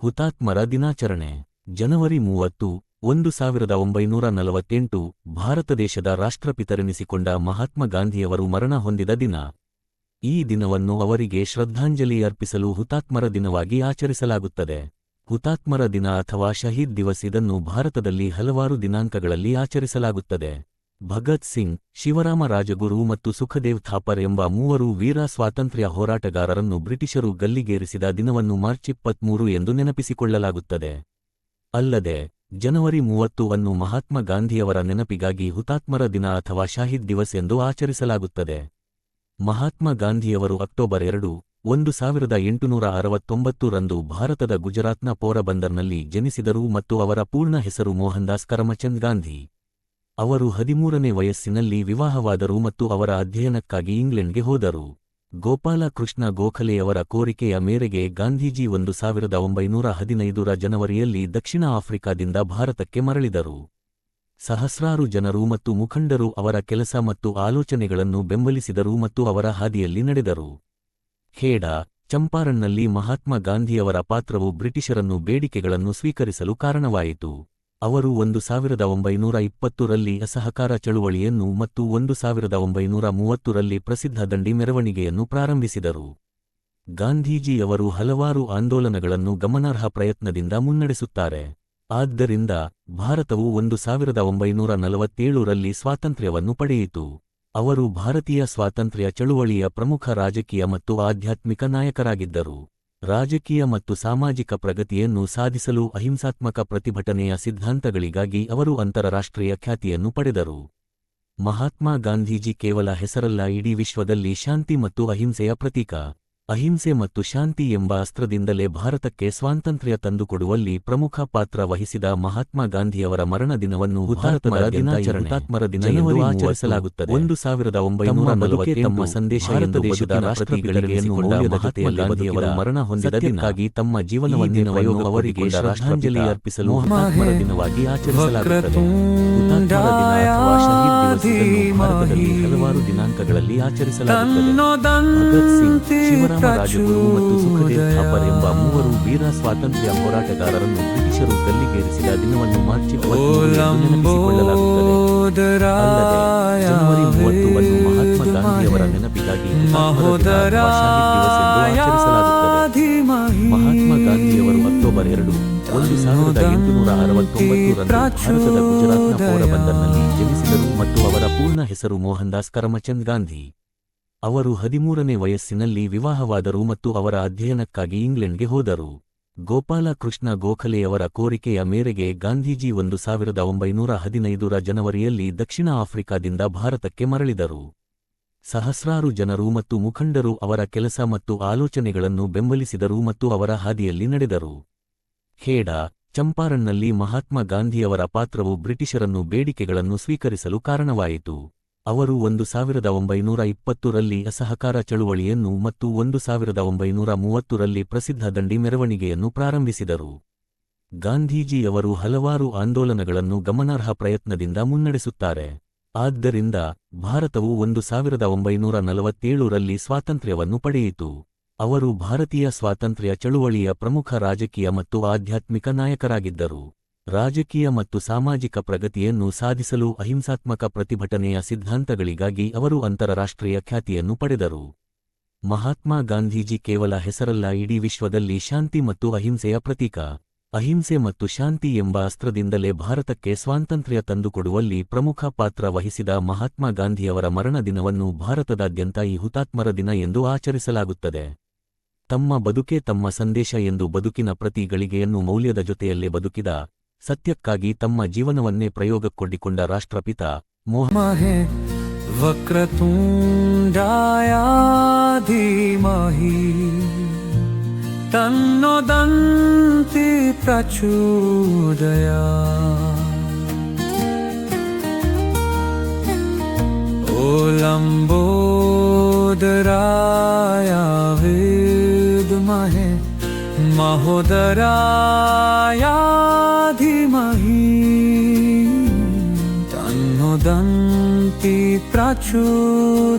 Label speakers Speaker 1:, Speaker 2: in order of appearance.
Speaker 1: ಹುತಾತ್ಮರ ದಿನಾಚರಣೆ ಜನವರಿ 30, 1948 ಭಾರತ ದೇಶದ ರಾಷ್ಟ್ರಪಿತರೆನಿಸಿಕೊಂಡ ಮಹಾತ್ಮ ಗಾಂಧಿಯವರು ಮರಣ ಹೊಂದಿದ ದಿನ. ಈ ದಿನವನ್ನು ಅವರಿಗೆ ಶ್ರದ್ಧಾಂಜಲಿ ಅರ್ಪಿಸಲು ಹುತಾತ್ಮರ ದಿನವಾಗಿ ಆಚರಿಸಲಾಗುತ್ತದೆ. ಹುತಾತ್ಮರ ದಿನ ಅಥವಾ ಶಹೀದ್ ದಿವಸ್ ಇದನ್ನು ಭಾರತದಲ್ಲಿ ಹಲವಾರು ದಿನಾಂಕಗಳಲ್ಲಿ ಆಚರಿಸಲಾಗುತ್ತದೆ. ಭಗತ್ ಸಿಂಗ್, ಶಿವರಾಮ ರಾಜಗುರು ಮತ್ತು ಸುಖದೇವ್ ಥಾಪರ್ ಎಂಬ ಮೂವರು ವೀರ ಸ್ವಾತಂತ್ರ್ಯ ಹೋರಾಟಗಾರರನ್ನು ಬ್ರಿಟಿಷರು ಗಲ್ಲಿಗೇರಿಸಿದ ದಿನವನ್ನು ಮಾರ್ಚ್ 23 ಎಂದು ನೆನಪಿಸಿಕೊಳ್ಳಲಾಗುತ್ತದೆ. ಅಲ್ಲದೆ ಜನವರಿ 30 ಅನ್ನು ಮಹಾತ್ಮ ಗಾಂಧಿಯವರ ನೆನಪಿಗಾಗಿ ಹುತಾತ್ಮರ ದಿನ ಅಥವಾ ಶಹೀದ್ ದಿವಸ್ ಎಂದು ಆಚರಿಸಲಾಗುತ್ತದೆ. ಮಹಾತ್ಮ ಗಾಂಧಿಯವರು ಅಕ್ಟೋಬರ್ 2, 1869 ರಂದು ಭಾರತದ ಗುಜರಾತ್ನ ಪೋರಬಂದರ್ನಲ್ಲಿ ಜನಿಸಿದರು ಮತ್ತು ಅವರ ಪೂರ್ಣ ಹೆಸರು ಮೋಹನ್ದಾಸ್ ಕರಮಚಂದ್ ಗಾಂಧಿ. ಅವರು 13ನೇ ವಯಸ್ಸಿನಲ್ಲಿ ವಿವಾಹವಾದರು ಮತ್ತು ಅವರ ಅಧ್ಯಯನಕ್ಕಾಗಿ ಇಂಗ್ಲೆಂಡ್ಗೆ ಹೋದರು. ಗೋಪಾಲ ಕೃಷ್ಣ ಗೋಖಲೆಯವರ ಕೋರಿಕೆಯ ಮೇರೆಗೆ ಗಾಂಧೀಜಿ 1915 ಜನವರಿಯಲ್ಲಿ ದಕ್ಷಿಣ ಆಫ್ರಿಕಾದಿಂದ ಭಾರತಕ್ಕೆ ಮರಳಿದರು. ಸಹಸ್ರಾರು ಜನರು ಮತ್ತು ಮುಖಂಡರು ಅವರ ಕೆಲಸ ಮತ್ತು ಆಲೋಚನೆಗಳನ್ನು ಬೆಂಬಲಿಸಿದರು ಮತ್ತು ಅವರ ಹಾದಿಯಲ್ಲಿ ನಡೆದರು. ಖೇಡಾ, ಚಂಪಾರಣ್ನಲ್ಲಿ ಮಹಾತ್ಮ ಗಾಂಧಿಯವರ ಪಾತ್ರವು ಬ್ರಿಟಿಷರನ್ನು ಬೇಡಿಕೆಗಳನ್ನು ಸ್ವೀಕರಿಸಲು ಕಾರಣವಾಯಿತು. ಅವರು 1920 ರಲ್ಲಿ ಅಸಹಕಾರ ಚಳುವಳಿಯನ್ನು ಮತ್ತು 1930 ರಲ್ಲಿ ಪ್ರಸಿದ್ಧ ದಂಡಿ ಮೆರವಣಿಗೆಯನ್ನು ಪ್ರಾರಂಭಿಸಿದರು. ಗಾಂಧೀಜಿಯವರು ಹಲವಾರು ಆಂದೋಲನಗಳನ್ನು ಗಮನಾರ್ಹ ಪ್ರಯತ್ನದಿಂದ ಮುನ್ನಡೆಸುತ್ತಾರೆ. ಆದ್ದರಿಂದ ಭಾರತವು 1947 ರಲ್ಲಿ ಸ್ವಾತಂತ್ರ್ಯವನ್ನು ಪಡೆಯಿತು. ಅವರು ಭಾರತೀಯ ಸ್ವಾತಂತ್ರ್ಯ ಚಳುವಳಿಯ ಪ್ರಮುಖ ರಾಜಕೀಯ ಮತ್ತು ಆಧ್ಯಾತ್ಮಿಕ ನಾಯಕರಾಗಿದ್ದರು. ರಾಜಕೀಯ ಮತ್ತು ಸಾಮಾಜಿಕ ಪ್ರಗತಿಯನ್ನು ಸಾಧಿಸಲು ಅಹಿಂಸಾತ್ಮಕ ಪ್ರತಿಭಟನೆಯ ಸಿದ್ಧಾಂತಗಳಿಗಾಗಿ ಅವರು ಅಂತರರಾಷ್ಟ್ರೀಯ ಖ್ಯಾತಿಯನ್ನು ಪಡೆದರು. ಮಹಾತ್ಮ ಗಾಂಧೀಜಿ ಕೇವಲ ಹೆಸರಲ್ಲ, ಇಡೀ ವಿಶ್ವದಲ್ಲಿ ಶಾಂತಿ ಮತ್ತು ಅಹಿಂಸೆಯ ಪ್ರತೀಕ. ಅಹಿಂಸೆ ಮತ್ತು ಶಾಂತಿ ಎಂಬ ಅಸ್ತ್ರದಿಂದಲೇ ಭಾರತಕ್ಕೆ ಸ್ವಾತಂತ್ರ್ಯ ತಂದುಕೊಡುವಲ್ಲಿ ಪ್ರಮುಖ ಪಾತ್ರ ವಹಿಸಿದ ಮಹಾತ್ಮ ಗಾಂಧಿಯವರ ಮರಣ ದಿನವನ್ನು ಹುತಾತ್ಮರ ದಿನ ಎಂದು ಆಚರಿಸಲಾಗುತ್ತದೆ. 1940 ತಮ್ಮ ಸಂದೇಶ ಎಂದು ದೇಶದ ರಾಷ್ಟ್ರಪಿತರಿಗೆ ಮಹಾತ್ಮ ಗಾಂಧಿಯವರ ಮರಣ ಹೊಂದಿದ ದಿನಕ್ಕಾಗಿ ತಮ್ಮ ಜೀವನವನ್ನು ಅವರಿಗೆ ಶ್ರದ್ಧಾಂಜಲಿ ಅರ್ಪಿಸಲು ಹುತಾತ್ಮರ ದಿನವಾಗಿ ಆಚರಿಸಲಾಗುತ್ತದೆ. ಹುತಾತ್ಮರ ದಿನ ಅಥವಾ ಶಹೀದ್ ದಿವಸ್ ಇದನ್ನು ಭಾರತದಲ್ಲಿ ಹಲವಾರು ದಿನಾಂಕಗಳಲ್ಲಿ ಆಚರಿಸಲಾಗುತ್ತದೆ. ಭಗತ್ ಸಿಂಗ್, ಶಿವರಾಮ ರಾಜಗುರು ಮತ್ತು ಸುಖದೇವ್ ಥಾಪರ್ ಎಂಬ ಮೂವರು ವೀರ ಸ್ವಾತಂತ್ರ್ಯ ಹೋರಾಟಗಾರರನ್ನು ಬ್ರಿಟಿಷರು ಗಲ್ಲಿಗೇರಿಸಿದ ದಿನವನ್ನು ಮಾರ್ಚ್ 23 ಎಂದು ನೆನಪಿಸಿಕೊಳ್ಳಲಾಗುತ್ತದೆ. ಅಲ್ಲದೆ ಜನವರಿ 30 ಅನ್ನು ಮಹಾತ್ಮ ಗಾಂಧಿಯವರ ನೆನಪಿಗಾಗಿ ಹುತಾತ್ಮರ ದಿನ ಅಥವಾ ಶಹೀದ್ ದಿವಸ್ ಎಂದು ಆಚರಿಸಲಾಗುತ್ತದೆ. ಮಹಾತ್ಮ ಗಾಂಧಿಯವರು ಅಕ್ಟೋಬರ್ 2, 1869 ರಂದು ಭಾರತದ ಗುಜರಾತ್ನ ಪೋರಬಂದರ್ನಲ್ಲಿ ಜನಿಸಿದರು ಮತ್ತು ಅವರ ಪೂರ್ಣ ಹೆಸರು ಮೋಹನ್ದಾಸ್ ಕರಮಚಂದ್ ಗಾಂಧಿ. ಅವರು 13ನೇ ವಯಸ್ಸಿನಲ್ಲಿ ವಿವಾಹವಾದರು ಮತ್ತು ಅವರ ಅಧ್ಯಯನಕ್ಕಾಗಿ ಇಂಗ್ಲೆಂಡ್ಗೆ ಹೋದರು. ಗೋಪಾಲ ಕೃಷ್ಣ ಗೋಖಲೆಯವರ ಕೋರಿಕೆಯ ಮೇರೆಗೆ ಗಾಂಧೀಜಿ 1915 ಜನವರಿಯಲ್ಲಿ ದಕ್ಷಿಣ ಆಫ್ರಿಕಾದಿಂದ ಭಾರತಕ್ಕೆ ಮರಳಿದರು. ಸಹಸ್ರಾರು ಜನರು ಮತ್ತು ಮುಖಂಡರು ಅವರ ಕೆಲಸ ಮತ್ತು ಆಲೋಚನೆಗಳನ್ನು ಬೆಂಬಲಿಸಿದರು ಮತ್ತು ಅವರ ಹಾದಿಯಲ್ಲಿ ನಡೆದರು. ಖೇಡಾ, ಚಂಪಾರಣ್ನಲ್ಲಿ ಮಹಾತ್ಮ ಗಾಂಧಿಯವರ ಪಾತ್ರವು ಬ್ರಿಟಿಷರನ್ನು ಬೇಡಿಕೆಗಳನ್ನು ಸ್ವೀಕರಿಸಲು ಕಾರಣವಾಯಿತು. ಅವರು 1920 ರಲ್ಲಿ ಅಸಹಕಾರ ಚಳುವಳಿಯನ್ನು ಮತ್ತು 1930 ರಲ್ಲಿ ಪ್ರಸಿದ್ಧ ದಂಡಿ ಮೆರವಣಿಗೆಯನ್ನು ಪ್ರಾರಂಭಿಸಿದರು. ಗಾಂಧೀಜಿಯವರು ಹಲವಾರು ಆಂದೋಲನಗಳನ್ನು ಗಮನಾರ್ಹ ಪ್ರಯತ್ನದಿಂದ ಮುನ್ನಡೆಸುತ್ತಾರೆ. ಆದ್ದರಿಂದ ಭಾರತವು 1947 ರಲ್ಲಿ ಸ್ವಾತಂತ್ರ್ಯವನ್ನು ಪಡೆಯಿತು. ಅವರು ಭಾರತೀಯ ಸ್ವಾತಂತ್ರ್ಯ ಚಳುವಳಿಯ ಪ್ರಮುಖ ರಾಜಕೀಯ ಮತ್ತು ಆಧ್ಯಾತ್ಮಿಕ ನಾಯಕರಾಗಿದ್ದರು. ರಾಜಕೀಯ ಮತ್ತು ಸಾಮಾಜಿಕ ಪ್ರಗತಿಯನ್ನು ಸಾಧಿಸಲು ಅಹಿಂಸಾತ್ಮಕ ಪ್ರತಿಭಟನೆಯ ಸಿದ್ಧಾಂತಗಳಿಗಾಗಿ ಅವರು ಅಂತರರಾಷ್ಟ್ರೀಯ ಖ್ಯಾತಿಯನ್ನು ಪಡೆದರು. ಮಹಾತ್ಮ ಗಾಂಧೀಜಿ ಕೇವಲ ಹೆಸರಲ್ಲ, ಇಡೀ ವಿಶ್ವದಲ್ಲಿ ಶಾಂತಿ ಮತ್ತು ಅಹಿಂಸೆಯ ಪ್ರತೀಕ. ಅಹಿಂಸೆ ಮತ್ತು ಶಾಂತಿ ಎಂಬ ಅಸ್ತ್ರದಿಂದಲೇ ಭಾರತಕ್ಕೆ ಸ್ವಾತಂತ್ರ್ಯ ತಂದುಕೊಡುವಲ್ಲಿ ಪ್ರಮುಖ ಪಾತ್ರ ವಹಿಸಿದ ಮಹಾತ್ಮ ಗಾಂಧಿಯವರ ಮರಣ ದಿನವನ್ನು ಭಾರತದಾದ್ಯಂತ ಈ ಹುತಾತ್ಮರ ದಿನ ಎಂದು ಆಚರಿಸಲಾಗುತ್ತದೆ. ತಮ್ಮ ಬದುಕೇ ತಮ್ಮ ಸಂದೇಶ ಎಂದು ಬದುಕಿನ ಪ್ರತಿ ಗಳಿಗೆಯನ್ನು ಮೌಲ್ಯದ ಜೊತೆಯಲ್ಲೇ ಬದುಕಿದ, ಸತ್ಯಕ್ಕಾಗಿ ತಮ್ಮ ಜೀವನವನ್ನೇ ಪ್ರಯೋಗಕ್ಕೊಡ್ಡಿಕೊಂಡ ರಾಷ್ಟ್ರಪಿತ
Speaker 2: ವಕ್ರತುಂಡಾಯ ಧೀಮಹಿ ತನ್ನೋದಂತಿ ಪ್ರಚೋದಯಾತ್ ಓ ಲಂಬೋದರಾಯ ವಿದ್ಮಹೇ ಮಹೋದರಾಯ ಧೀಮಹಿ ತನ್ನೋದಂತಿ ಪ್ರಚೋದಯಾತ್.